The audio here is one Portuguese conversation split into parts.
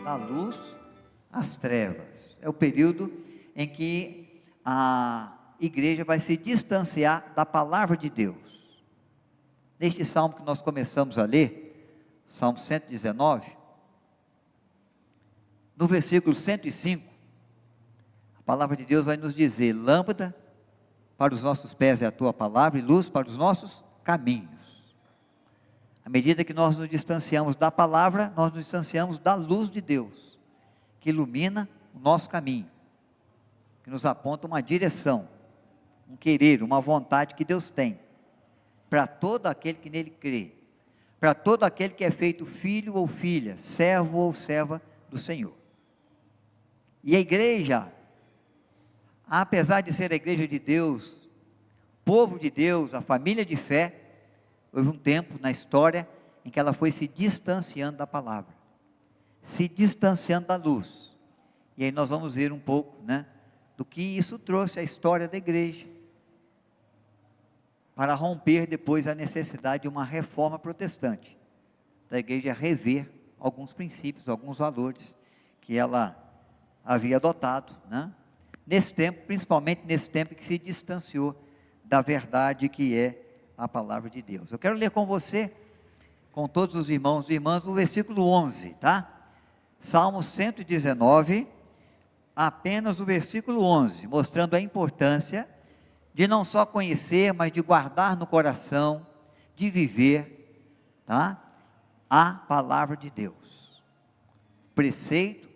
da luz às trevas. É o período em que a igreja vai se distanciar da palavra de Deus. Neste salmo que nós começamos a ler, Salmo 119, no versículo 105, a palavra de Deus vai nos dizer: lâmpada para os nossos pés é a tua palavra e luz para os nossos caminhos. À medida que nós nos distanciamos da palavra, nós nos distanciamos da luz de Deus, que ilumina o nosso caminho, que nos aponta uma direção, um querer, uma vontade que Deus tem, para todo aquele que nele crê, para todo aquele que é feito filho ou filha, servo ou serva do Senhor. E a igreja, apesar de ser a igreja de Deus, povo de Deus, a família de fé, houve um tempo na história em que ela foi se distanciando da palavra, se distanciando da luz. E aí nós vamos ver um pouco, do que isso trouxe à história da igreja, para romper depois a necessidade de uma reforma protestante, da igreja rever alguns princípios, alguns valores que ela havia adotado, nesse tempo, principalmente nesse tempo que se distanciou da verdade que é a palavra de Deus. Eu quero ler com você, com todos os irmãos e irmãs, o versículo 11, tá? Salmo 119, apenas o versículo 11, mostrando a importância de não só conhecer, mas de guardar no coração, de viver, tá? A palavra de Deus, preceito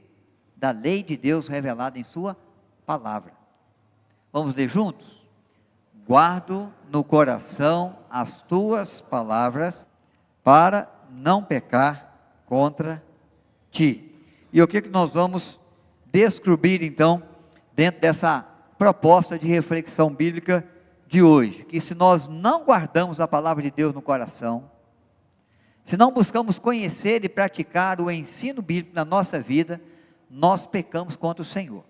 da lei de Deus revelada em sua palavra. Vamos ler juntos? Guardo no coração as tuas palavras, para não pecar contra ti. E o que nós vamos descobrir então, dentro dessa proposta de reflexão bíblica de hoje? Que se nós não guardamos a palavra de Deus no coração, se não buscamos conhecer e praticar o ensino bíblico na nossa vida, nós pecamos contra o Senhor.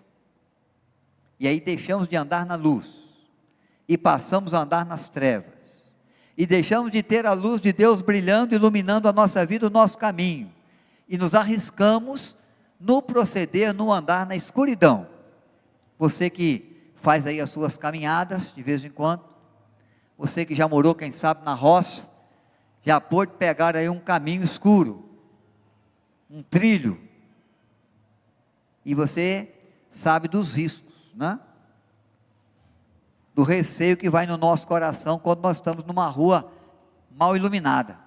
E aí deixamos de andar na luz, e passamos a andar nas trevas, e deixamos de ter a luz de Deus brilhando, iluminando a nossa vida, o nosso caminho, e nos arriscamos no proceder, no andar na escuridão. Você que faz aí as suas caminhadas de vez em quando, você que já morou, quem sabe, na roça, já pôde pegar aí um caminho escuro, um trilho, e você sabe dos riscos, do receio que vai no nosso coração quando nós estamos numa rua mal iluminada,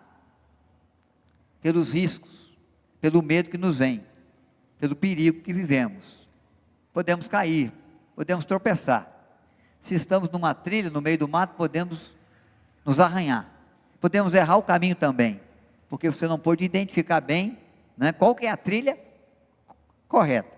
pelos riscos, pelo medo que nos vem, pelo perigo que vivemos. Podemos cair, podemos tropeçar. Se estamos numa trilha, no meio do mato, podemos nos arranhar, podemos errar o caminho também, porque você não pode identificar bem, qual que é a trilha correta.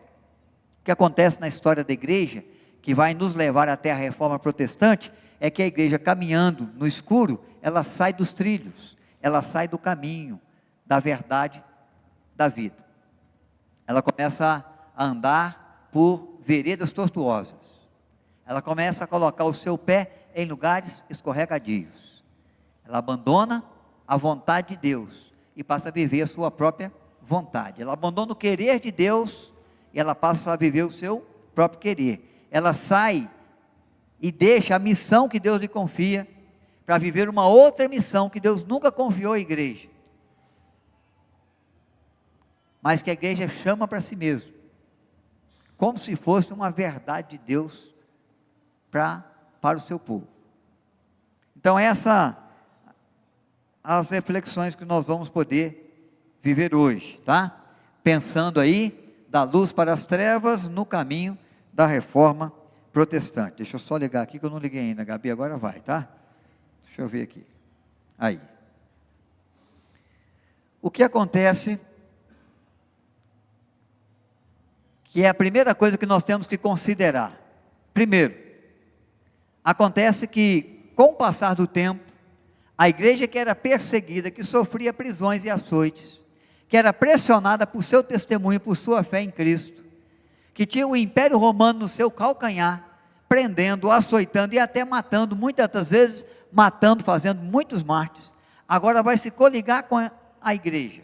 O que acontece na história da igreja, que vai nos levar até a reforma protestante, é que a igreja, caminhando no escuro, ela sai dos trilhos, ela sai do caminho, da verdade, da vida. Ela começa a andar por veredas tortuosas, ela começa a colocar o seu pé em lugares escorregadios, ela abandona a vontade de Deus, e passa a viver a sua própria vontade. Ela abandona o querer de Deus, e ela passa a viver o seu próprio querer. Ela sai e deixa a missão que Deus lhe confia, para viver uma outra missão que Deus nunca confiou à igreja, mas que a igreja chama para si mesmo, como se fosse uma verdade de Deus para o seu povo. Então as reflexões que nós vamos poder viver hoje, tá? Pensando aí, da luz para as trevas, no caminho da reforma protestante. Deixa eu só ligar aqui, que eu não liguei ainda, Gabi, agora vai, tá? Deixa eu ver aqui. Aí. O que acontece, que é a primeira coisa que nós temos que considerar. Primeiro, acontece que, com o passar do tempo, a igreja que era perseguida, que sofria prisões e açoites, que era pressionada por seu testemunho, por sua fé em Cristo, que tinha o Império Romano no seu calcanhar, prendendo, açoitando e até matando, muitas das vezes matando, fazendo muitos mártires, agora vai se coligar com a igreja.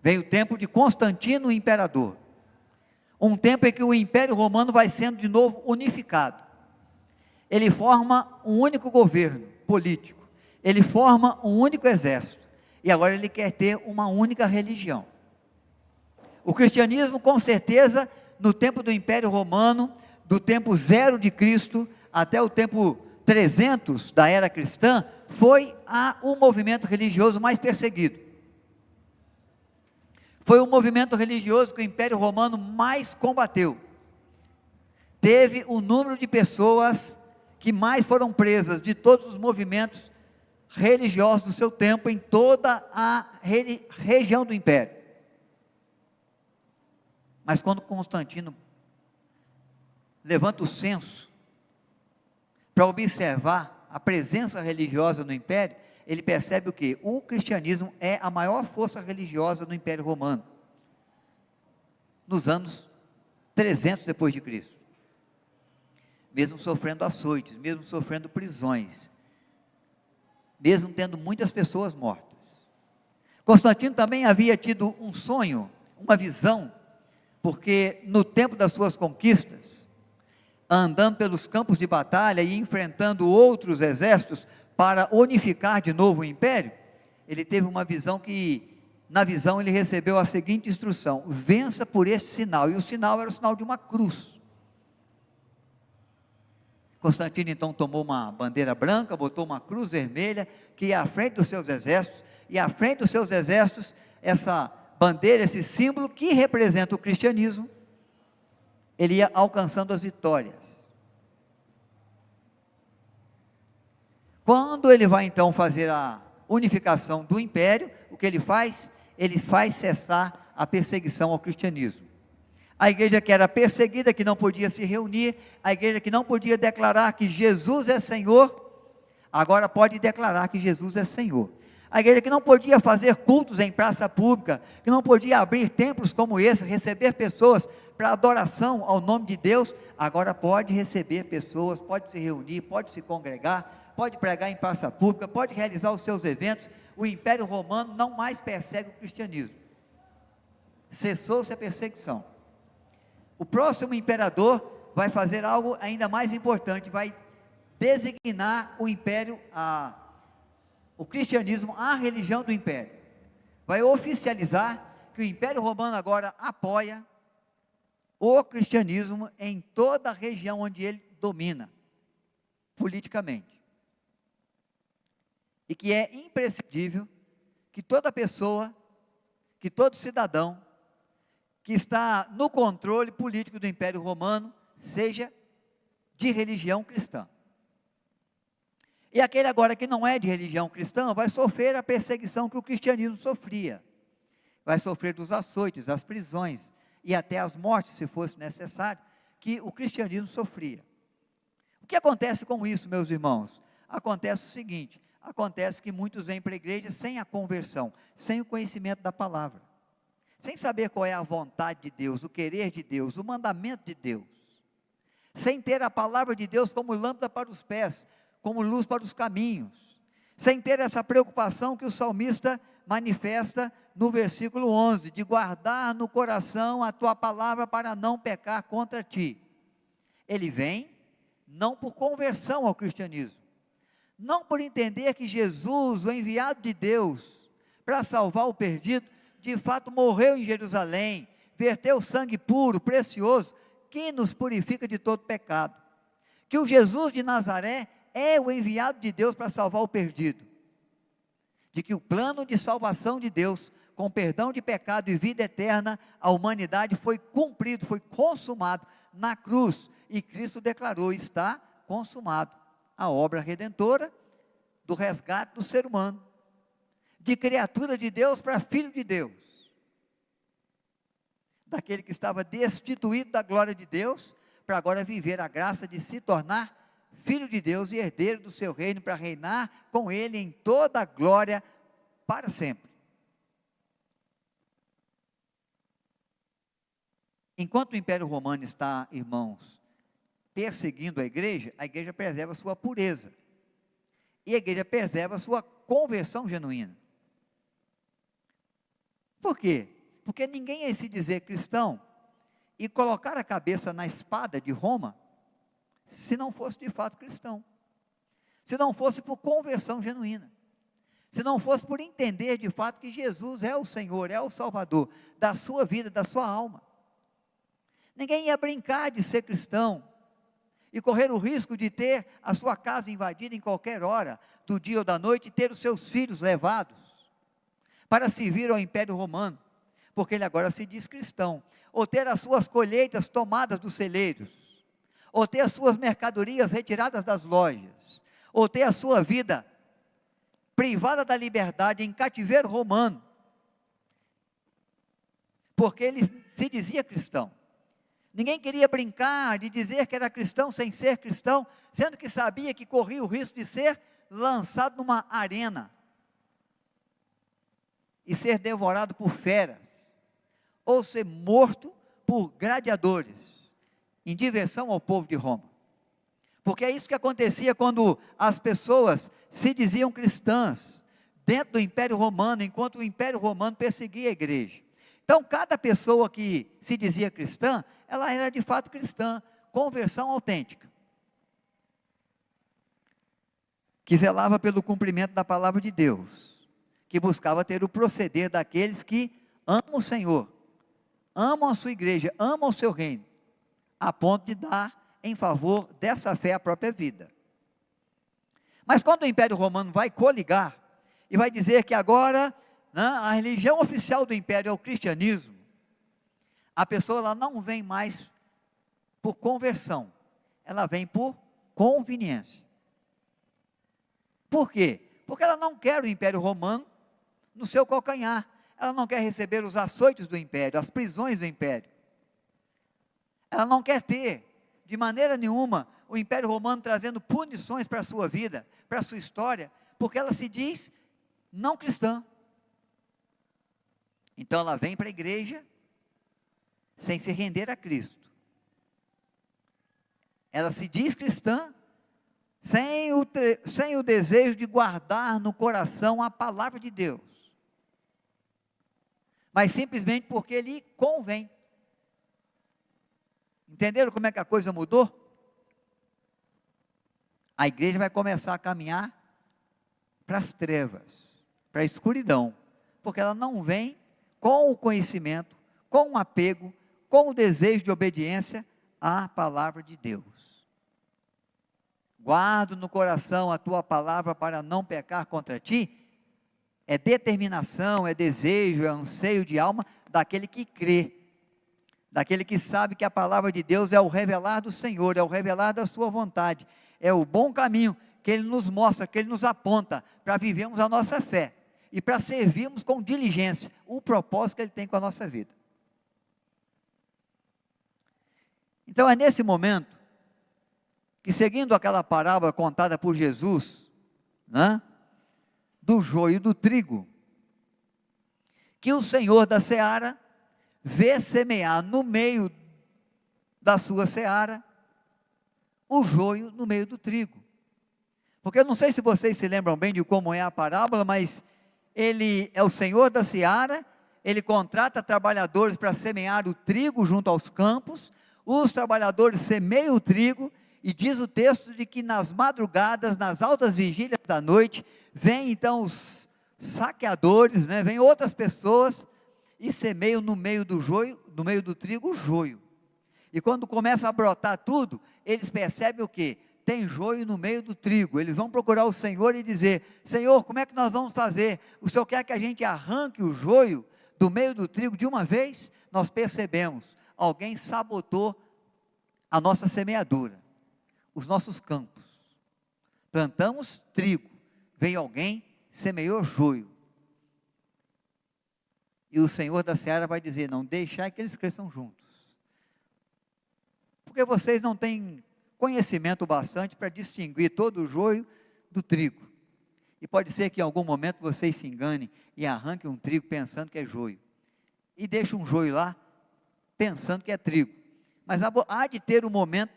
Vem o tempo de Constantino, o imperador. Um tempo em que o Império Romano vai sendo de novo unificado. Ele forma um único governo político. Ele forma um único exército. E agora ele quer ter uma única religião. O cristianismo, com certeza, no tempo do Império Romano, do tempo 0 de Cristo até o tempo 300 da era cristã, foi o movimento religioso mais perseguido. Foi o movimento religioso que o Império Romano mais combateu. Teve o número de pessoas que mais foram presas de todos os movimentos religiosos do seu tempo em toda a região do Império. Mas quando Constantino levanta o censo para observar a presença religiosa no Império, ele percebe o quê? O cristianismo é a maior força religiosa do Império Romano, nos anos 300 depois de Cristo, mesmo sofrendo açoites, mesmo sofrendo prisões, mesmo tendo muitas pessoas mortas. Constantino também havia tido um sonho, uma visão, porque no tempo das suas conquistas, andando pelos campos de batalha e enfrentando outros exércitos para unificar de novo o império, ele teve uma visão que, na visão ele recebeu a seguinte instrução: vença por este sinal, e o sinal era o sinal de uma cruz. Constantino então tomou uma bandeira branca, botou uma cruz vermelha, que ia à frente dos seus exércitos, e à frente dos seus exércitos, essa bandeira, esse símbolo que representa o cristianismo, ele ia alcançando as vitórias. Quando ele vai então fazer a unificação do império, o que ele faz? Ele faz cessar a perseguição ao cristianismo. A igreja que era perseguida, que não podia se reunir, a igreja que não podia declarar que Jesus é Senhor, agora pode declarar que Jesus é Senhor. A igreja que não podia fazer cultos em praça pública, que não podia abrir templos como esse, receber pessoas para adoração ao nome de Deus, agora pode receber pessoas, pode se reunir, pode se congregar, pode pregar em praça pública, pode realizar os seus eventos. O Império Romano não mais persegue o cristianismo. Cessou-se a perseguição. O próximo imperador vai fazer algo ainda mais importante, vai designar o império, o cristianismo, a religião do império. Vai oficializar que o Império Romano agora apoia o cristianismo em toda a região onde ele domina, politicamente. E que é imprescindível que toda pessoa, que todo cidadão, que está no controle político do Império Romano, seja de religião cristã. E aquele agora que não é de religião cristã, vai sofrer a perseguição que o cristianismo sofria. Vai sofrer dos açoites, das prisões, e até as mortes, se fosse necessário, que o cristianismo sofria. O que acontece com isso, meus irmãos? Acontece o seguinte: acontece que muitos vêm para a igreja sem a conversão, sem o conhecimento da palavra, sem saber qual é a vontade de Deus, o querer de Deus, o mandamento de Deus, sem ter a palavra de Deus como lâmpada para os pés, como luz para os caminhos, sem ter essa preocupação que o salmista manifesta no versículo 11, de guardar no coração a tua palavra para não pecar contra ti. Ele vem, não por conversão ao cristianismo, não por entender que Jesus, o enviado de Deus, para salvar o perdido, de fato morreu em Jerusalém, verteu sangue puro, precioso, que nos purifica de todo pecado, que o Jesus de Nazaré é o enviado de Deus para salvar o perdido, de que o plano de salvação de Deus, com perdão de pecado e vida eterna, a humanidade foi cumprido, foi consumado na cruz, e Cristo declarou: está consumado, a obra redentora do resgate do ser humano, de criatura de Deus para filho de Deus, daquele que estava destituído da glória de Deus, para agora viver a graça de se tornar filho de Deus e herdeiro do seu reino, para reinar com ele em toda a glória para sempre. Enquanto o Império Romano está, irmãos, perseguindo a igreja preserva a sua pureza, e a igreja preserva a sua conversão genuína. Por quê? Porque ninguém ia se dizer cristão e colocar a cabeça na espada de Roma, se não fosse de fato cristão, se não fosse por conversão genuína, se não fosse por entender de fato que Jesus é o Senhor, é o Salvador da sua vida, da sua alma. Ninguém ia brincar de ser cristão e correr o risco de ter a sua casa invadida em qualquer hora do dia ou da noite e ter os seus filhos levados para servir ao Império Romano, porque ele agora se diz cristão, ou ter as suas colheitas tomadas dos celeiros, ou ter as suas mercadorias retiradas das lojas, ou ter a sua vida privada da liberdade em cativeiro romano, porque ele se dizia cristão. Ninguém queria brincar de dizer que era cristão sem ser cristão, sendo que sabia que corria o risco de ser lançado numa arena e ser devorado por feras, ou ser morto por gladiadores, em diversão ao povo de Roma. Porque é isso que acontecia quando as pessoas se diziam cristãs dentro do Império Romano, enquanto o Império Romano perseguia a igreja. Então, cada pessoa que se dizia cristã, ela era de fato cristã, conversão autêntica, que zelava pelo cumprimento da palavra de Deus, que buscava ter o proceder daqueles que amam o Senhor, amam a sua igreja, amam o seu reino, a ponto de dar em favor dessa fé a própria vida. Mas quando o Império Romano vai coligar, e vai dizer que agora, né, a religião oficial do Império é o cristianismo, a pessoa ela não vem mais por conversão, ela vem por conveniência. Por quê? Porque ela não quer o Império Romano no seu calcanhar, ela não quer receber os açoites do Império, as prisões do Império, ela não quer ter, de maneira nenhuma, o Império Romano trazendo punições para a sua vida, para a sua história, porque ela se diz não cristã. Então ela vem para a igreja sem se render a Cristo. Ela se diz cristã sem o desejo de guardar no coração a palavra de Deus, mas simplesmente porque lhe convém. Entenderam como é que a coisa mudou? A igreja vai começar a caminhar para as trevas, para a escuridão, porque ela não vem com o conhecimento, com o apego, com o desejo de obediência à palavra de Deus. Guardo no coração a tua palavra para não pecar contra ti, é determinação, é desejo, é anseio de alma daquele que crê, daquele que sabe que a palavra de Deus é o revelar do Senhor, é o revelar da sua vontade, é o bom caminho que Ele nos mostra, que Ele nos aponta, para vivermos a nossa fé, e para servirmos com diligência, o propósito que Ele tem com a nossa vida. Então é nesse momento, que seguindo aquela parábola contada por Jesus, né, do joio e do trigo, que o Senhor da seara vê semear no meio da sua seara, o joio no meio do trigo. Porque eu não sei se vocês se lembram bem de como é a parábola, mas ele é o Senhor da seara, ele contrata trabalhadores para semear o trigo junto aos campos, os trabalhadores semeiam o trigo, e diz o texto de que nas madrugadas, nas altas vigílias da noite, vêm então os saqueadores, né, vêm outras pessoas, e semeiam no meio do joio, no meio do trigo, o joio. E quando começa a brotar tudo, eles percebem o quê? Tem joio no meio do trigo. Eles vão procurar o Senhor e dizer: Senhor, como é que nós vamos fazer? O Senhor quer que a gente arranque o joio do meio do trigo de uma vez? Nós percebemos, alguém sabotou a nossa semeadura, os nossos campos. Plantamos trigo, veio alguém, semeou joio. E o Senhor da seara vai dizer: não, deixai que eles cresçam juntos, porque vocês não têm conhecimento bastante para distinguir todo o joio do trigo, e pode ser que em algum momento vocês se enganem, e arranquem um trigo pensando que é joio, e deixem um joio lá, pensando que é trigo, mas há de ter o momento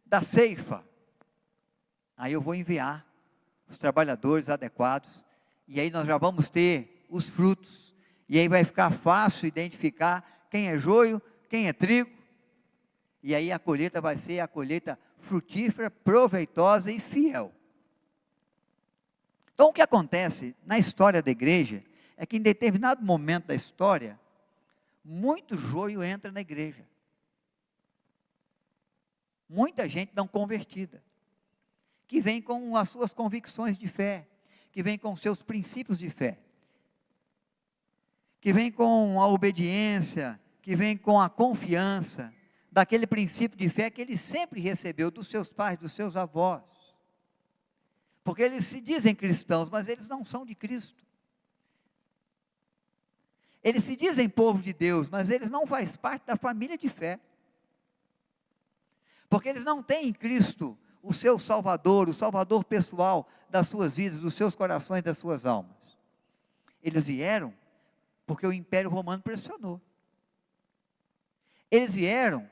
da ceifa, aí eu vou enviar os trabalhadores adequados, e aí nós já vamos ter os frutos, E aí vai ficar fácil identificar quem é joio, quem é trigo. E aí a colheita vai ser a colheita frutífera, proveitosa e fiel. Então o que acontece na história da igreja é que em determinado momento da história, muito joio entra na igreja. Muita gente não convertida, que vem com as suas convicções de fé, que vem com seus princípios de fé, que vem com a obediência, que vem com a confiança, daquele princípio de fé que ele sempre recebeu dos seus pais, dos seus avós. Porque eles se dizem cristãos, mas eles não são de Cristo. Eles se dizem povo de Deus, mas eles não fazem parte da família de fé. Porque eles não têm em Cristo o seu Salvador, o Salvador pessoal das suas vidas, dos seus corações, das suas almas. Eles vieram porque o Império Romano pressionou. Eles vieram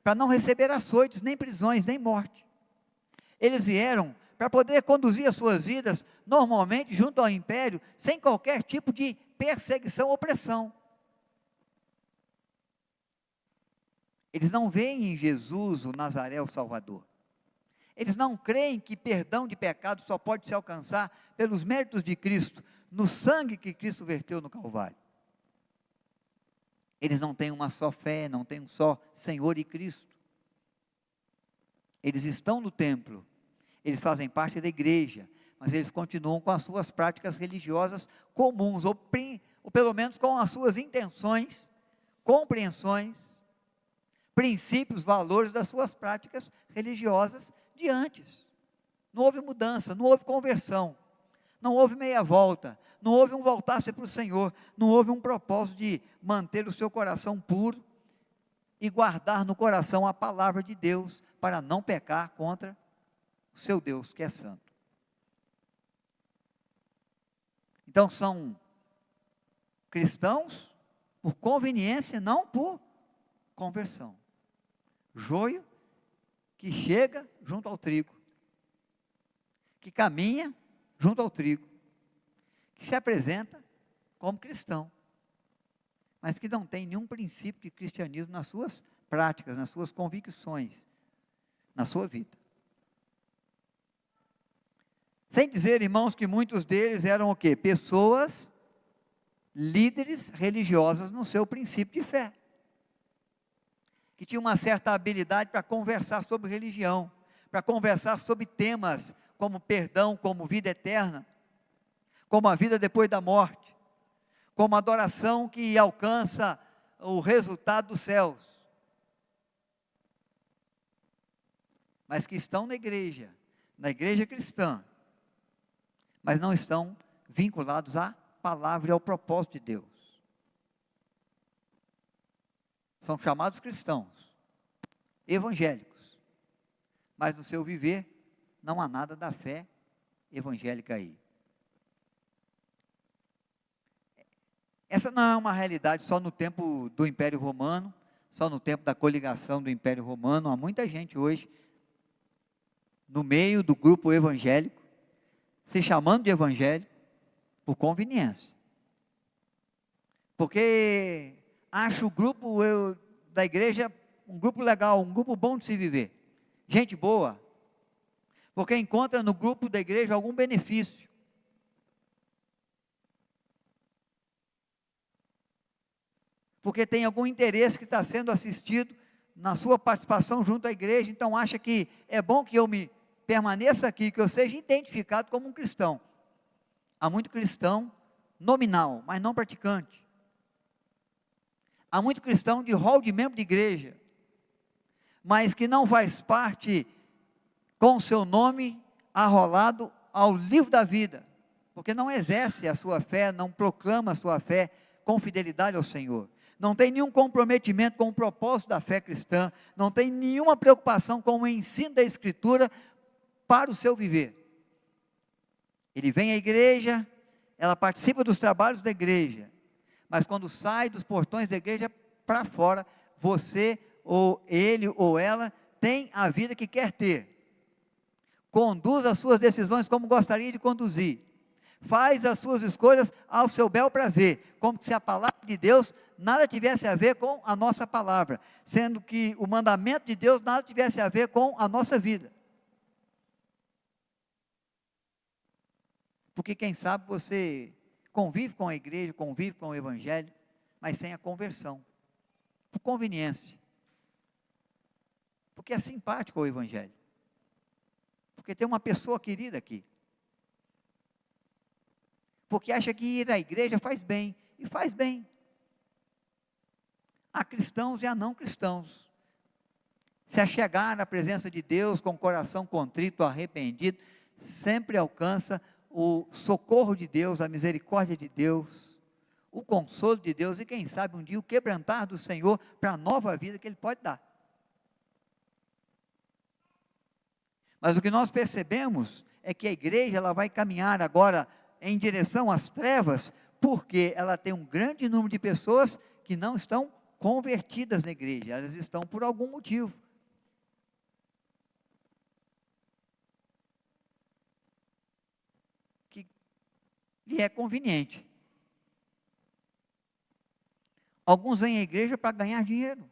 para não receber açoites, nem prisões, nem morte. Eles vieram para poder conduzir as suas vidas normalmente junto ao Império, sem qualquer tipo de perseguição ou opressão. Eles não veem em Jesus, o Nazaré, o Salvador. Eles não creem que perdão de pecado só pode se alcançar pelos méritos de Cristo, no sangue que Cristo verteu no Calvário. Eles não têm uma só fé, não têm um só Senhor e Cristo. Eles estão no templo, eles fazem parte da igreja, mas eles continuam com as suas práticas religiosas comuns, ou pelo menos com as suas intenções, compreensões, princípios, valores das suas práticas religiosas de antes. Não houve mudança, não houve conversão, não houve meia volta, não houve um voltar-se para o Senhor, não houve um propósito de manter o seu coração puro e guardar no coração a palavra de Deus para não pecar contra o seu Deus que é santo. Então são cristãos por conveniência, não por conversão. Joio que chega junto ao trigo, que caminha junto ao trigo, que se apresenta como cristão, mas que não tem nenhum princípio de cristianismo nas suas práticas, nas suas convicções, na sua vida. Sem dizer, irmãos, que muitos deles eram o quê? Pessoas, líderes religiosas no seu princípio de fé, que tinham uma certa habilidade para conversar sobre religião, para conversar sobre temas como perdão, como vida eterna, como a vida depois da morte, como adoração que alcança o resultado dos céus, mas que estão na igreja cristã, mas não estão vinculados à palavra e ao propósito de Deus. São chamados cristãos, evangélicos, mas no seu viver não há nada da fé evangélica aí. Essa não é uma realidade só no tempo do Império Romano, só no tempo da coligação do Império Romano. Há muita gente hoje, no meio do grupo evangélico, se chamando de evangélico, por conveniência. Porque acha o grupo da igreja um grupo legal, um grupo bom de se viver. Gente boa. Porque encontra no grupo da igreja algum benefício. Porque tem algum interesse que está sendo assistido na sua participação junto à igreja, então acha que é bom que eu permaneça aqui, que eu seja identificado como um cristão. Há muito cristão nominal, mas não praticante. Há muito cristão de rol de membro de igreja, mas que não faz parte com o seu nome arrolado ao livro da vida, porque não exerce a sua fé, não proclama a sua fé com fidelidade ao Senhor. Não tem nenhum comprometimento com o propósito da fé cristã, não tem nenhuma preocupação com o ensino da Escritura para o seu viver. Ele vem à igreja, ela participa dos trabalhos da igreja, mas quando sai dos portões da igreja para fora, você, ou ele, ou ela, tem a vida que quer ter. Conduz as suas decisões como gostaria de conduzir. faz as suas escolhas ao seu bel prazer, como se a palavra de Deus nada tivesse a ver com a nossa palavra, sendo que o mandamento de Deus nada tivesse a ver com a nossa vida. Porque quem sabe você convive com a igreja, convive com o evangelho, mas sem a conversão, por conveniência, porque é simpático ao evangelho, porque tem uma pessoa querida aqui, porque acha que ir à igreja faz bem, e faz bem. Há cristãos e há não cristãos. Se achegar na presença de Deus com o coração contrito, arrependido, sempre alcança o socorro de Deus, a misericórdia de Deus, o consolo de Deus e quem sabe um dia o quebrantar do Senhor para a nova vida que Ele pode dar. Mas o que nós percebemos é que a igreja ela vai caminhar agora em direção às trevas, porque ela tem um grande número de pessoas que não estão convertidas na igreja, elas estão por algum motivo. Que lhe é conveniente. Alguns vêm à igreja para ganhar dinheiro.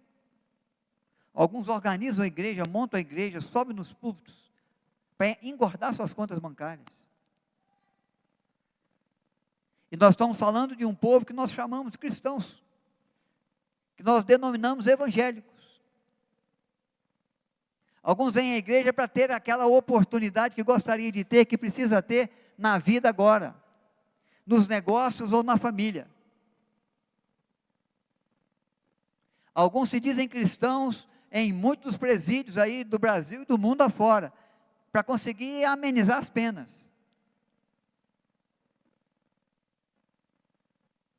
Alguns organizam a igreja, montam a igreja, sobem nos púlpitos, para engordar suas contas bancárias. E nós estamos falando de um povo que nós chamamos cristãos, que nós denominamos evangélicos. Alguns vêm à igreja para ter aquela oportunidade que gostaria de ter, que precisa ter na vida agora, nos negócios ou na família. Alguns se dizem cristãos em muitos presídios aí do Brasil e do mundo afora, para conseguir amenizar as penas.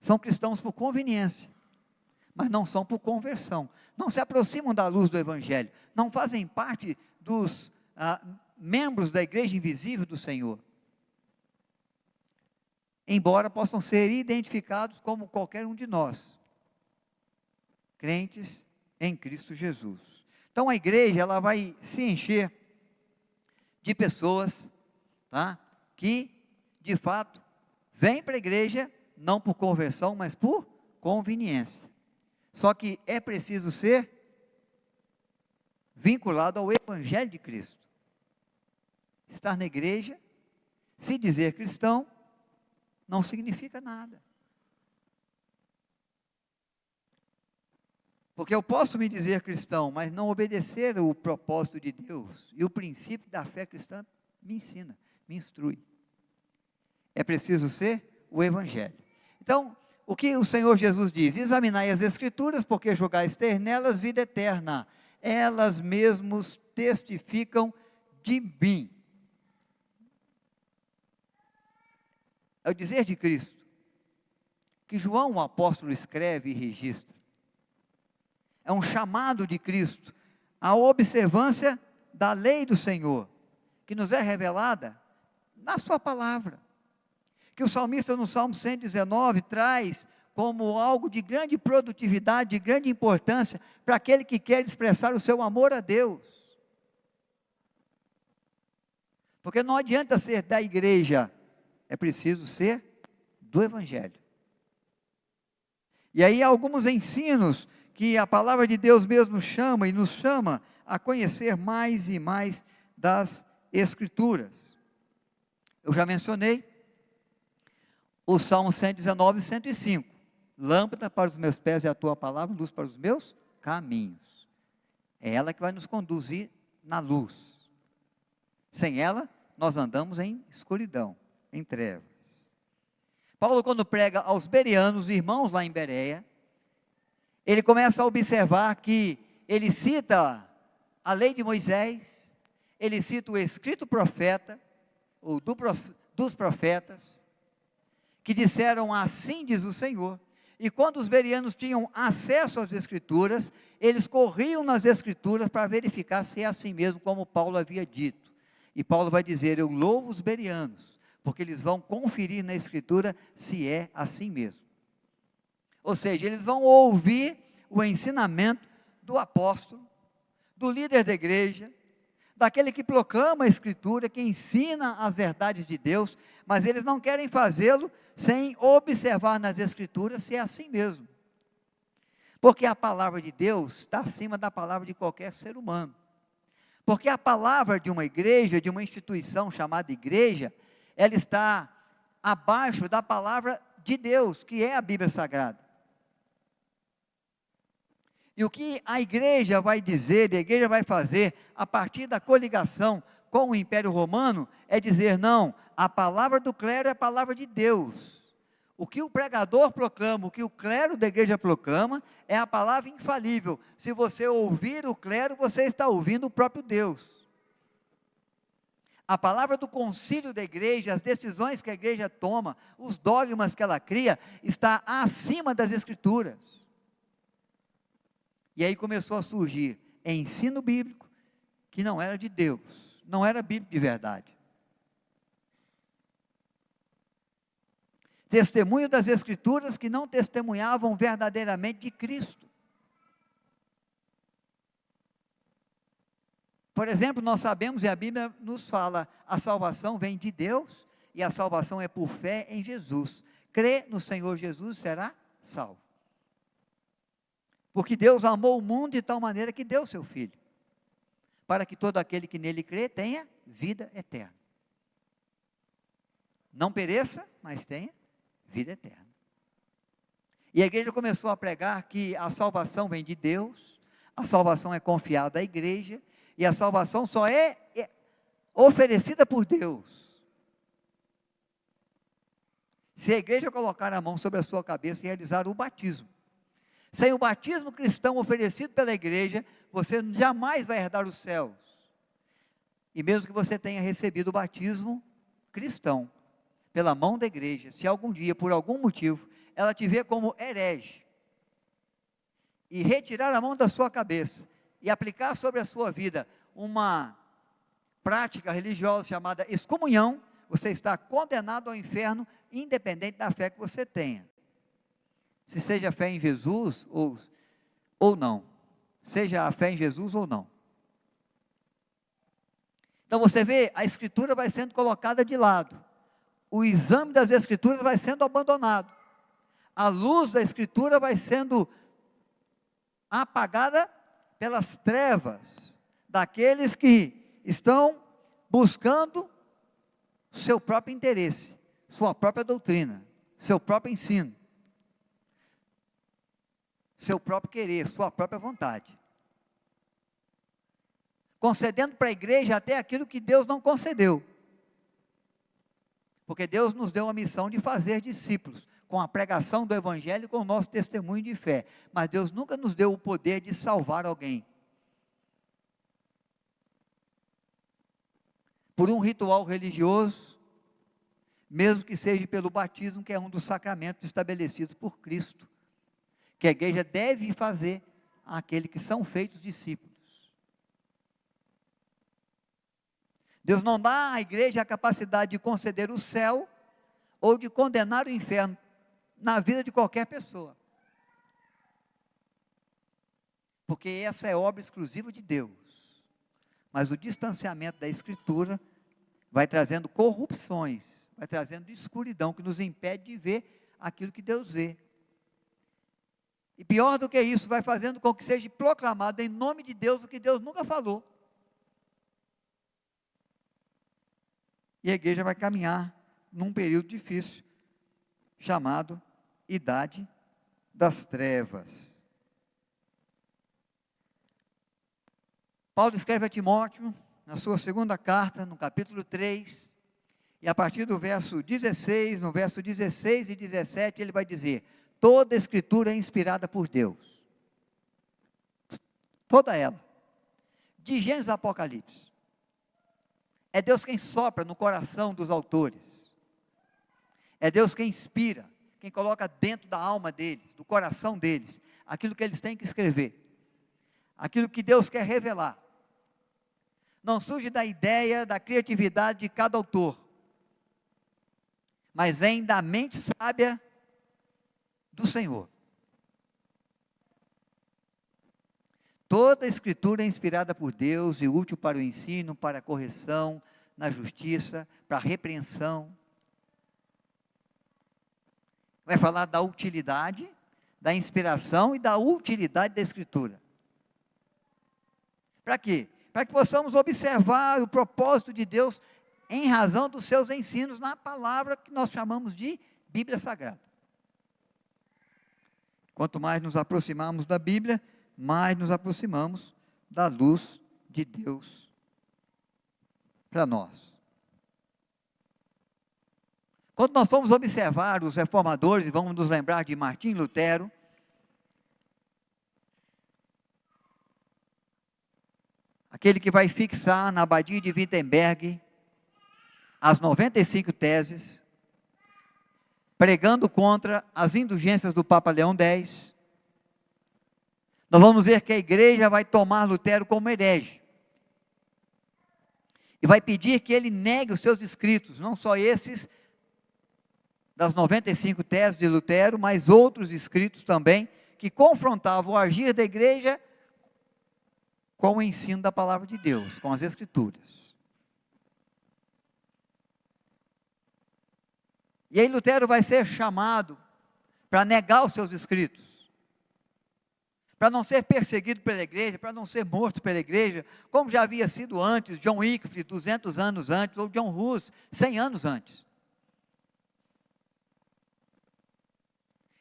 São cristãos por conveniência, mas não são por conversão. Não se aproximam da luz do evangelho, não fazem parte dos membros da igreja invisível do Senhor. Embora possam ser identificados como qualquer um de nós, crentes em Cristo Jesus. Então a igreja ela vai se encher de pessoas, tá, que de fato vêm para a igreja não por conversão, mas por conveniência. Só que é preciso ser vinculado ao evangelho de Cristo. Estar na igreja, se dizer cristão, não significa nada. Porque eu posso me dizer cristão, mas não obedecer o propósito de Deus, e o princípio da fé cristã me ensina, me instrui. É preciso ser o evangelho. Então, o que o Senhor Jesus diz? Examinai as Escrituras, porque julgais ter nelas vida eterna. Elas mesmas testificam de mim. É o dizer de Cristo, que João, o apóstolo, escreve e registra. É um chamado de Cristo à observância da lei do Senhor, que nos é revelada na sua palavra. Que o salmista no Salmo 119 traz como algo de grande produtividade, de grande importância, para aquele que quer expressar o seu amor a Deus. Porque não adianta ser da igreja, é preciso ser do evangelho. E aí há alguns ensinos que a palavra de Deus mesmo chama e nos chama a conhecer mais e mais das Escrituras. Eu já mencionei o Salmo 119 e 105. Lâmpada para os meus pés é a tua palavra, luz para os meus caminhos. É ela que vai nos conduzir na luz. Sem ela, nós andamos em escuridão, em trevas. Paulo, quando prega aos bereanos, irmãos lá em Bereia, ele começa a observar que ele cita a lei de Moisés, ele cita o escrito profeta, ou dos profetas, que disseram assim diz o Senhor. E quando os bereanos tinham acesso às Escrituras, eles corriam nas Escrituras para verificar se é assim mesmo como Paulo havia dito. E Paulo vai dizer, eu louvo os bereanos, porque eles vão conferir na Escritura se é assim mesmo. Ou seja, eles vão ouvir o ensinamento do apóstolo, do líder da igreja, daquele que proclama a Escritura, que ensina as verdades de Deus, mas eles não querem fazê-lo sem observar nas Escrituras se é assim mesmo. Porque a palavra de Deus está acima da palavra de qualquer ser humano. Porque a palavra de uma igreja, de uma instituição chamada igreja, ela está abaixo da palavra de Deus, que é a Bíblia Sagrada. E o que a igreja vai dizer, a igreja vai fazer, a partir da coligação com o Império Romano, é dizer, não, a palavra do clero é a palavra de Deus. O que o pregador proclama, o que o clero da igreja proclama, é a palavra infalível. Se você ouvir o clero, você está ouvindo o próprio Deus. A palavra do concílio da igreja, as decisões que a igreja toma, os dogmas que ela cria, está acima das Escrituras. E aí começou a surgir ensino bíblico, que não era de Deus, não era bíblico de verdade. Testemunho das Escrituras que não testemunhavam verdadeiramente de Cristo. Por exemplo, nós sabemos, e a Bíblia nos fala, a salvação vem de Deus, e a salvação é por fé em Jesus. Crê no Senhor Jesus, será salvo. Porque Deus amou o mundo de tal maneira que deu seu Filho, para que todo aquele que nele crê tenha vida eterna. Não pereça, mas tenha vida eterna. E a igreja começou a pregar que a salvação vem de Deus, a salvação é confiada à igreja, e a salvação só é oferecida por Deus. Se a igreja colocar a mão sobre a sua cabeça e realizar o batismo. Sem o batismo cristão oferecido pela igreja, você jamais vai herdar os céus. E mesmo que você tenha recebido o batismo cristão, pela mão da igreja, se algum dia, por algum motivo, ela te vê como herege, e retirar a mão da sua cabeça, e aplicar sobre a sua vida uma prática religiosa chamada excomunhão, você está condenado ao inferno, independente da fé que você tenha. Se seja fé em Jesus ou não. Seja a fé em Jesus ou não. Então você vê, a Escritura vai sendo colocada de lado. O exame das Escrituras vai sendo abandonado. A luz da Escritura vai sendo apagada pelas trevas daqueles que estão buscando seu próprio interesse, sua própria doutrina, seu próprio ensino, seu próprio querer, sua própria vontade. Concedendo para a igreja até aquilo que Deus não concedeu. Porque Deus nos deu a missão de fazer discípulos, com a pregação do Evangelho e com o nosso testemunho de fé. Mas Deus nunca nos deu o poder de salvar alguém. Por um ritual religioso, mesmo que seja pelo batismo, que é um dos sacramentos estabelecidos por Cristo, que a igreja deve fazer àqueles que são feitos discípulos. Deus não dá à igreja a capacidade de conceder o céu ou de condenar o inferno na vida de qualquer pessoa. Porque essa é obra exclusiva de Deus. Mas o distanciamento da Escritura vai trazendo corrupções, vai trazendo escuridão que nos impede de ver aquilo que Deus vê. E pior do que isso, vai fazendo com que seja proclamado em nome de Deus o que Deus nunca falou. E a igreja vai caminhar num período difícil, chamado Idade das Trevas. Paulo escreve a Timóteo, na sua segunda carta, no capítulo 3, e a partir do verso 16, no verso 16 e 17, ele vai dizer: toda a Escritura é inspirada por Deus. Toda ela. De Gênesis a Apocalipse. É Deus quem sopra no coração dos autores. É Deus quem inspira, quem coloca dentro da alma deles, do coração deles, aquilo que eles têm que escrever. Aquilo que Deus quer revelar. Não surge da ideia, da criatividade de cada autor, mas vem da mente sábia do Senhor. toda a Escritura é inspirada por Deus e útil para o ensino, para a correção, na justiça, para a repreensão. Vai falar da utilidade, da inspiração e da utilidade da Escritura. Para quê? Para que possamos observar o propósito de Deus em razão dos seus ensinos na palavra que nós chamamos de Bíblia Sagrada. Quanto mais nos aproximamos da Bíblia, mais nos aproximamos da luz de Deus para nós. Quando nós formos observar os reformadores, e vamos nos lembrar de Martim Lutero, aquele que vai fixar na abadia de Wittenberg as 95 teses, pregando contra as indulgências do Papa Leão X, nós vamos ver que a igreja vai tomar Lutero como herege, e vai pedir que ele negue os seus escritos, não só esses, das 95 teses de Lutero, mas outros escritos também, que confrontavam o agir da igreja com o ensino da palavra de Deus, com as Escrituras. E aí Lutero vai ser chamado para negar os seus escritos, para não ser perseguido pela igreja, para não ser morto pela igreja, como já havia sido antes, John Wycliffe, 200 anos antes, ou John Hus, 100 anos antes.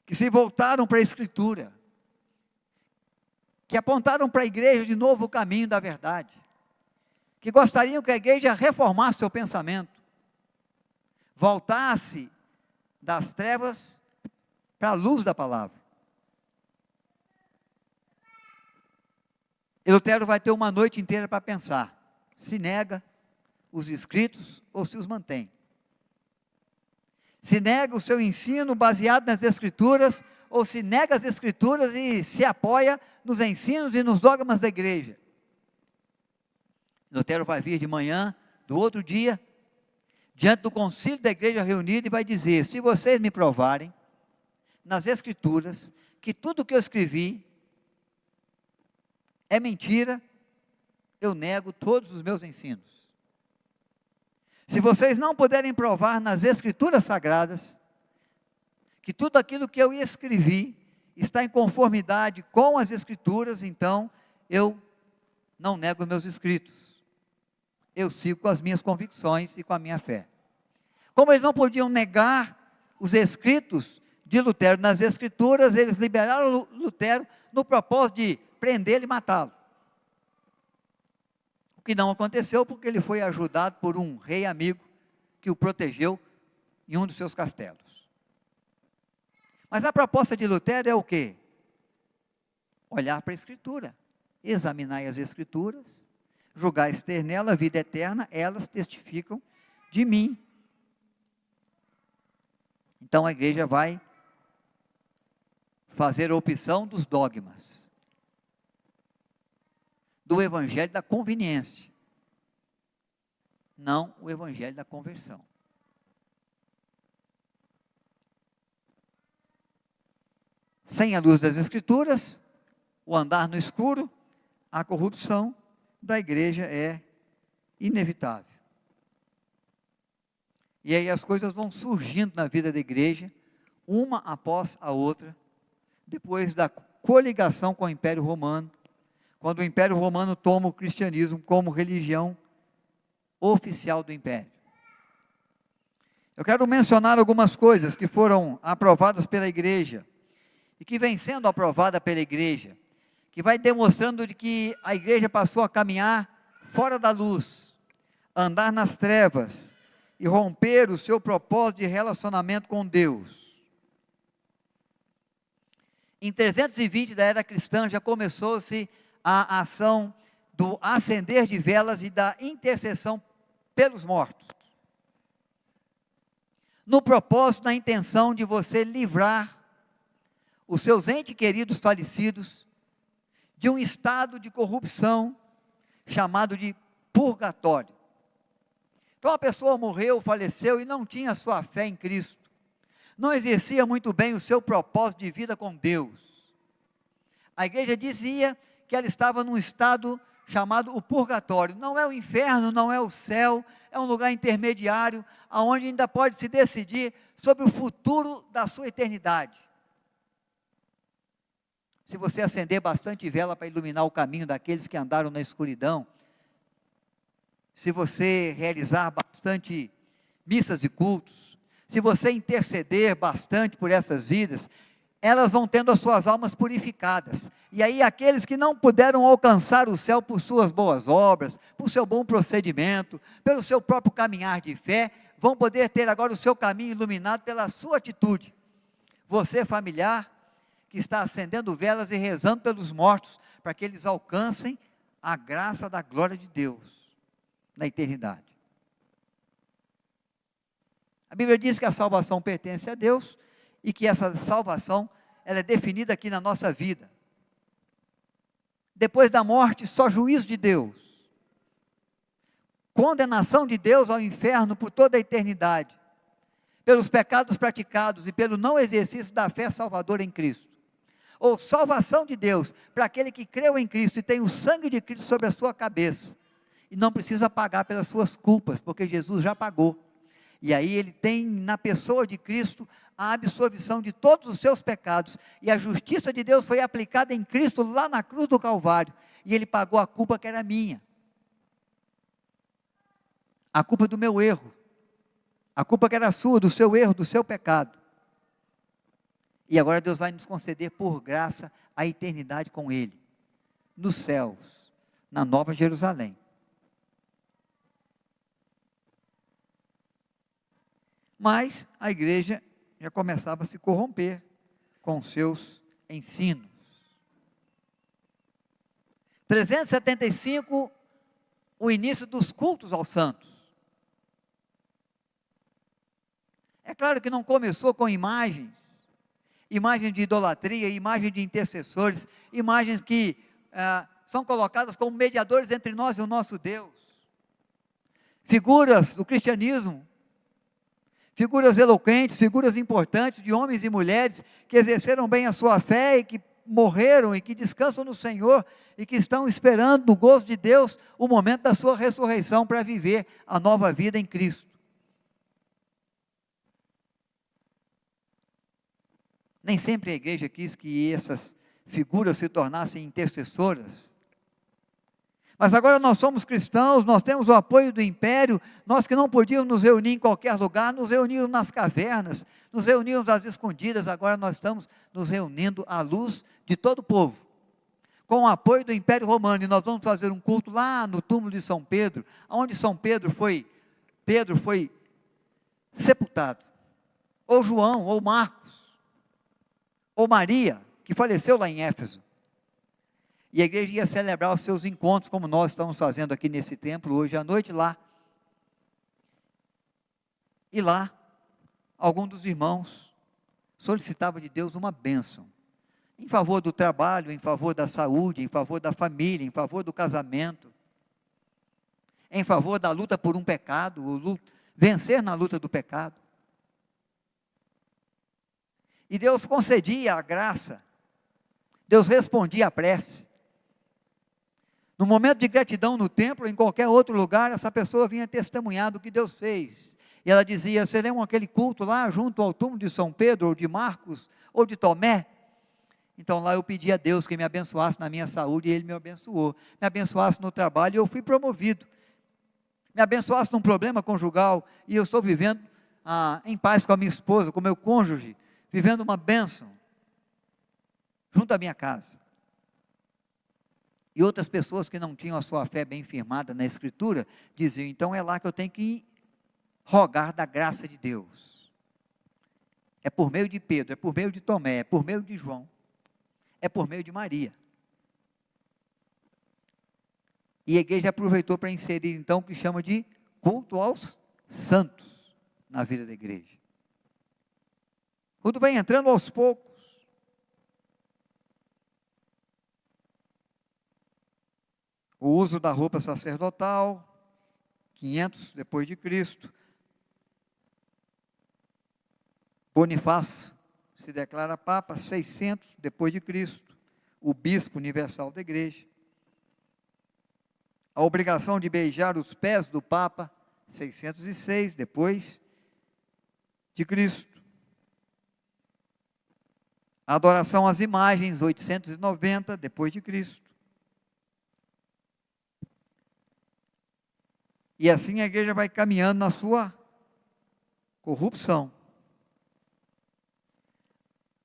Que se voltaram para a Escritura, que apontaram para a igreja de novo o caminho da verdade, que gostariam que a igreja reformasse seu pensamento, voltasse das trevas para a luz da palavra. E Lutero vai ter uma noite inteira para pensar, se nega os escritos ou se os mantém. Se nega o seu ensino baseado nas Escrituras, ou se nega as Escrituras e se apoia nos ensinos e nos dogmas da igreja. Lutero vai vir de manhã, do outro dia, diante do concílio da igreja reunida, e vai dizer: se vocês me provarem, nas Escrituras, que tudo o que eu escrevi é mentira, eu nego todos os meus ensinos. Se vocês não puderem provar nas Escrituras Sagradas, que tudo aquilo que eu escrevi está em conformidade com as Escrituras, então eu não nego meus escritos. Eu sigo com as minhas convicções e com a minha fé. Como eles não podiam negar os escritos de Lutero nas Escrituras, eles liberaram Lutero no propósito de prendê-lo e matá-lo. O que não aconteceu, porque ele foi ajudado por um rei amigo que o protegeu em um dos seus castelos. Mas a proposta de Lutero é o quê? Olhar para a Escritura, examinar as Escrituras, julgar se ter nela a vida eterna, elas testificam de mim. Então a igreja vai fazer a opção dos dogmas, do evangelho da conveniência, não o evangelho da conversão. Sem a luz das Escrituras, o andar no escuro, a corrupção da igreja é inevitável. E aí as coisas vão surgindo na vida da igreja, uma após a outra, depois da coligação com o Império Romano, quando o Império Romano toma o cristianismo como religião oficial do Império. Eu quero mencionar algumas coisas que foram aprovadas pela igreja, e que vem sendo aprovada pela igreja, que vai demonstrando de que a igreja passou a caminhar fora da luz, andar nas trevas, e romper o seu propósito de relacionamento com Deus. Em 320 da era cristã já começou-se a ação do acender de velas e da intercessão pelos mortos. No propósito, na intenção de você livrar os seus entes queridos falecidos de um estado de corrupção chamado de purgatório. Então a pessoa morreu, faleceu e não tinha sua fé em Cristo. Não exercia muito bem o seu propósito de vida com Deus. A igreja dizia que ela estava num estado chamado o purgatório. Não é o inferno, não é o céu, é um lugar intermediário, onde ainda pode se decidir sobre o futuro da sua eternidade. Se você acender bastante vela para iluminar o caminho daqueles que andaram na escuridão, se você realizar bastante missas e cultos, se você interceder bastante por essas vidas, elas vão tendo as suas almas purificadas. E aí aqueles que não puderam alcançar o céu por suas boas obras, por seu bom procedimento, pelo seu próprio caminhar de fé, vão poder ter agora o seu caminho iluminado pela sua atitude. Você, familiar, que está acendendo velas e rezando pelos mortos, para que eles alcancem a graça da glória de Deus na eternidade. A Bíblia diz que a salvação pertence a Deus e que essa salvação ela é definida aqui na nossa vida. Depois da morte, só juízo de Deus. Condenação de Deus ao inferno por toda a eternidade, pelos pecados praticados e pelo não exercício da fé salvadora em Cristo. Ou salvação de Deus para aquele que creu em Cristo e tem o sangue de Cristo sobre a sua cabeça, e não precisa pagar pelas suas culpas, porque Jesus já pagou. E aí ele tem na pessoa de Cristo a absolvição de todos os seus pecados, e a justiça de Deus foi aplicada em Cristo lá na cruz do Calvário, e ele pagou a culpa que era minha, a culpa do meu erro, a culpa que era sua, do seu erro, do seu pecado. E agora Deus vai nos conceder por graça a eternidade com Ele, nos céus, na Nova Jerusalém. Mas a igreja já começava a se corromper com seus ensinos. 375, o início dos cultos aos santos. É claro que não começou com imagens de idolatria, imagens de intercessores, imagens que são colocadas como mediadores entre nós e o nosso Deus. Figuras do cristianismo, figuras eloquentes, figuras importantes de homens e mulheres que exerceram bem a sua fé e que morreram e que descansam no Senhor e que estão esperando no gozo de Deus o momento da sua ressurreição para viver a nova vida em Cristo. Nem sempre a igreja quis que essas figuras se tornassem intercessoras. Mas agora nós somos cristãos, nós temos o apoio do império, nós que não podíamos nos reunir em qualquer lugar, nos reunimos nas cavernas, nos reunimos às escondidas, agora nós estamos nos reunindo à luz de todo o povo, com o apoio do Império Romano, e nós vamos fazer um culto lá no túmulo de São Pedro, onde Pedro foi sepultado, ou João, ou Marcos, ou Maria, que faleceu lá em Éfeso. E a igreja ia celebrar os seus encontros, como nós estamos fazendo aqui nesse templo, hoje à noite lá. E lá, algum dos irmãos solicitava de Deus uma bênção, em favor do trabalho, em favor da saúde, em favor da família, em favor do casamento, em favor da luta por um pecado, vencer na luta do pecado. E Deus concedia a graça, Deus respondia a prece. No momento de gratidão no templo, em qualquer outro lugar, essa pessoa vinha testemunhar do que Deus fez. E ela dizia: "Você lembra aquele culto lá, junto ao túmulo de São Pedro, ou de Marcos, ou de Tomé? Então lá eu pedi a Deus que me abençoasse na minha saúde, e Ele me abençoou. Me abençoasse no trabalho, e eu fui promovido. Me abençoasse num problema conjugal, e eu estou vivendo em paz com a minha esposa, com o meu cônjuge, vivendo uma bênção, junto à minha casa." E outras pessoas que não tinham a sua fé bem firmada na Escritura, diziam: "Então é lá que eu tenho que rogar da graça de Deus. É por meio de Pedro, é por meio de Tomé, é por meio de João, é por meio de Maria." E a igreja aproveitou para inserir então o que chama de culto aos santos na vida da igreja. Tudo vai entrando aos poucos. O uso da roupa sacerdotal, 500 depois de Cristo. Bonifácio se declara Papa, 600 depois de Cristo. o bispo universal da igreja. A obrigação de beijar os pés do Papa, 606 depois de Cristo. A adoração às imagens, 890 depois de Cristo. E assim a igreja vai caminhando na sua corrupção.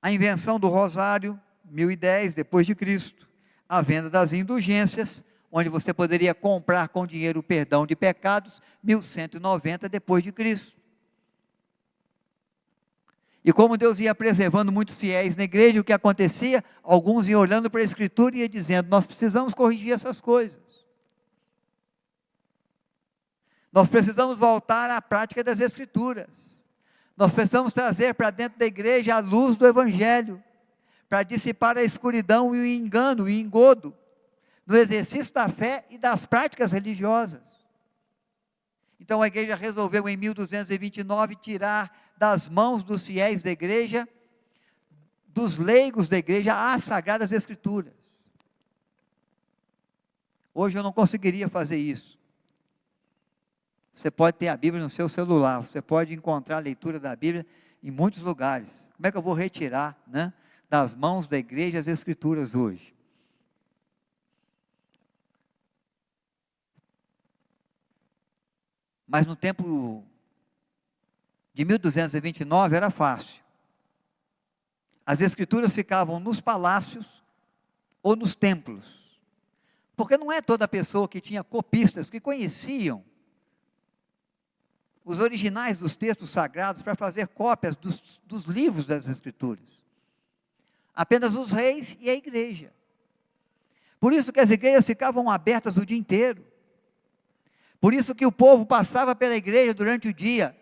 A invenção do rosário, 1010 depois de Cristo. A venda das indulgências, onde você poderia comprar com dinheiro o perdão de pecados, 1190 depois de Cristo. E como Deus ia preservando muitos fiéis na igreja, o que acontecia? Alguns iam olhando para a Escritura e iam dizendo, nós precisamos corrigir essas coisas. Nós precisamos voltar à prática das Escrituras. Nós precisamos trazer para dentro da igreja a luz do Evangelho, para dissipar a escuridão e o engano, o engodo, no exercício da fé e das práticas religiosas. Então a igreja resolveu em 1229 tirar das mãos dos fiéis da igreja, dos leigos da igreja, as Sagradas Escrituras. Hoje eu não conseguiria fazer isso. Você pode ter a Bíblia no seu celular, você pode encontrar a leitura da Bíblia em muitos lugares. Como é que eu vou retirar, né, das mãos da igreja as Escrituras hoje? Mas no tempo de 1229 era fácil. As Escrituras ficavam nos palácios ou nos templos. Porque não é toda pessoa que tinha copistas que conheciam os originais dos textos sagrados para fazer cópias dos livros das Escrituras. Apenas os reis e a igreja. Por isso que as igrejas ficavam abertas o dia inteiro. Por isso que o povo passava pela igreja durante o dia,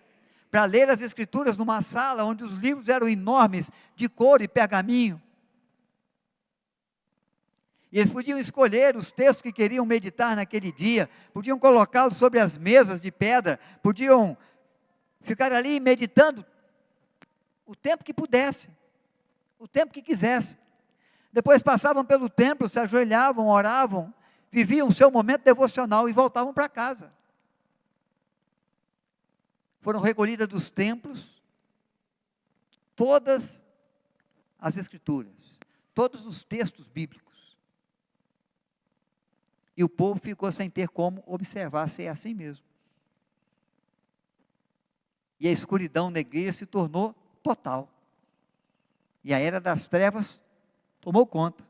para ler as Escrituras numa sala onde os livros eram enormes, de couro e pergaminho. E eles podiam escolher os textos que queriam meditar naquele dia, podiam colocá-los sobre as mesas de pedra, podiam ficar ali meditando o tempo que pudessem, o tempo que quisessem. Depois passavam pelo templo, se ajoelhavam, oravam, viviam o seu momento devocional e voltavam para casa. Foram recolhidas dos templos todas as Escrituras, todos os textos bíblicos. E o povo ficou sem ter como observar se é assim mesmo. E a escuridão na igreja se tornou total. E a era das trevas tomou conta.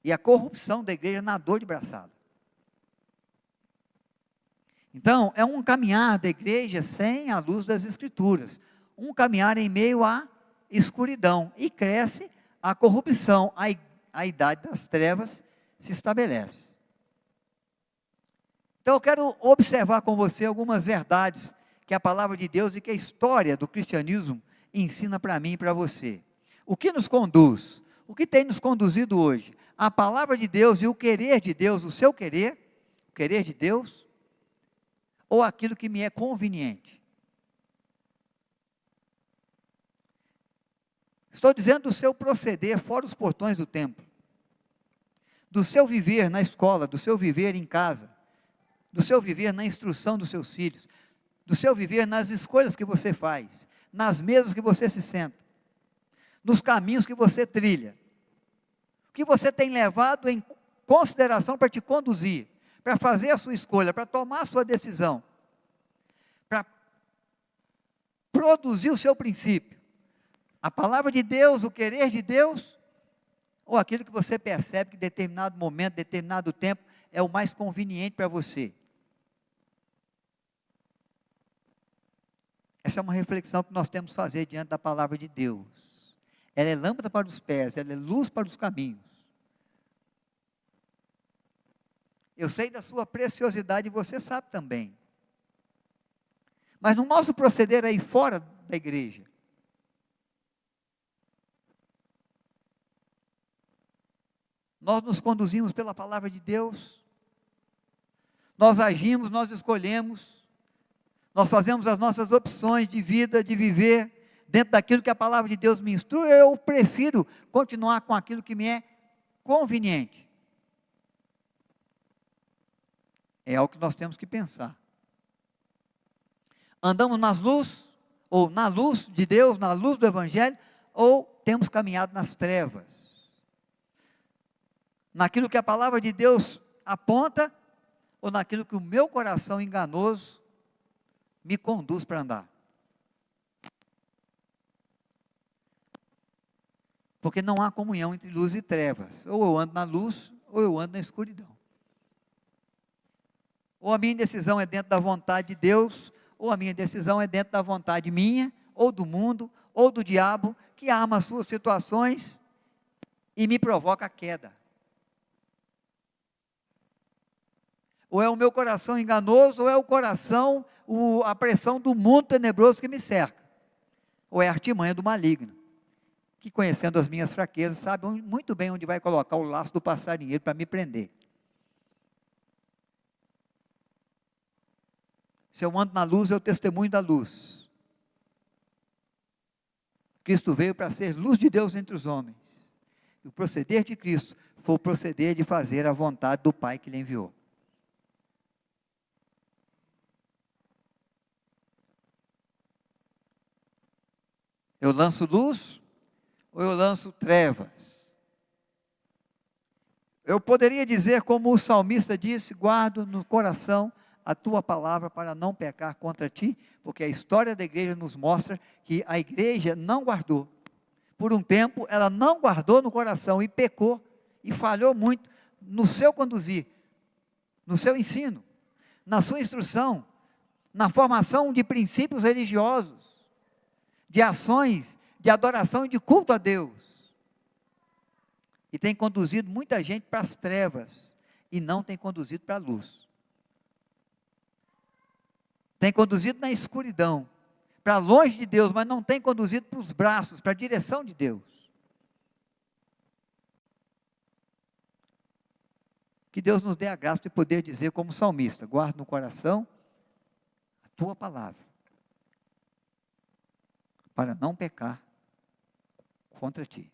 E a corrupção da igreja nadou de braçada. Então, é um caminhar da igreja sem a luz das Escrituras. Um caminhar em meio à escuridão. E cresce a corrupção. A idade das trevas se estabelece. Então eu quero observar com você algumas verdades que a palavra de Deus e que a história do cristianismo ensina para mim e para você. O que nos conduz? O que tem nos conduzido hoje? A palavra de Deus e o querer de Deus, o seu querer, o querer de Deus, ou aquilo que me é conveniente? Estou dizendo do seu proceder fora os portões do templo, do seu viver na escola, do seu viver em casa, do seu viver na instrução dos seus filhos, do seu viver nas escolhas que você faz, nas mesas que você se senta, nos caminhos que você trilha, o que você tem levado em consideração para te conduzir, para fazer a sua escolha, para tomar a sua decisão, para produzir o seu princípio, a palavra de Deus, o querer de Deus, ou aquilo que você percebe que em determinado momento, determinado tempo, é o mais conveniente para você. Essa é uma reflexão que nós temos que fazer diante da palavra de Deus. Ela é lâmpada para os pés, ela é luz para os caminhos. Eu sei da sua preciosidade e você sabe também. Mas no nosso proceder aí fora da igreja, nós nos conduzimos pela palavra de Deus, nós agimos, nós escolhemos, nós fazemos as nossas opções de vida, de viver, dentro daquilo que a palavra de Deus me instrui. Eu prefiro continuar com aquilo que me é conveniente? É algo que nós temos que pensar. Andamos na luz, ou na luz de Deus, na luz do Evangelho, ou temos caminhado nas trevas? Naquilo que a palavra de Deus aponta, ou naquilo que o meu coração enganoso me conduz para andar? Porque não há comunhão entre luz e trevas. Ou eu ando na luz, ou eu ando na escuridão. Ou a minha decisão é dentro da vontade de Deus, ou a minha decisão é dentro da vontade minha, ou do mundo, ou do diabo, que arma as suas situações e me provoca a queda. Ou é o meu coração enganoso, ou é o coração, a pressão do mundo tenebroso que me cerca. Ou é a artimanha do maligno, que conhecendo as minhas fraquezas, sabe muito bem onde vai colocar o laço do passarinheiro para me prender. Se eu ando na luz, é o testemunho da luz. Cristo veio para ser luz de Deus entre os homens. E o proceder de Cristo foi o proceder de fazer a vontade do Pai que lhe enviou. Eu lanço luz ou eu lanço trevas? Eu poderia dizer como o salmista disse: guardo no coração a tua palavra para não pecar contra ti, porque a história da igreja nos mostra que a igreja não guardou. Por um tempo ela não guardou no coração e pecou e falhou muito no seu conduzir, no seu ensino, na sua instrução, na formação de princípios religiosos, de ações, de adoração e de culto a Deus. E tem conduzido muita gente para as trevas e não tem conduzido para a luz. Tem conduzido na escuridão, para longe de Deus, mas não tem conduzido para os braços, para a direção de Deus. Que Deus nos dê a graça de poder dizer como salmista: guarda no coração a tua palavra, para não pecar contra ti.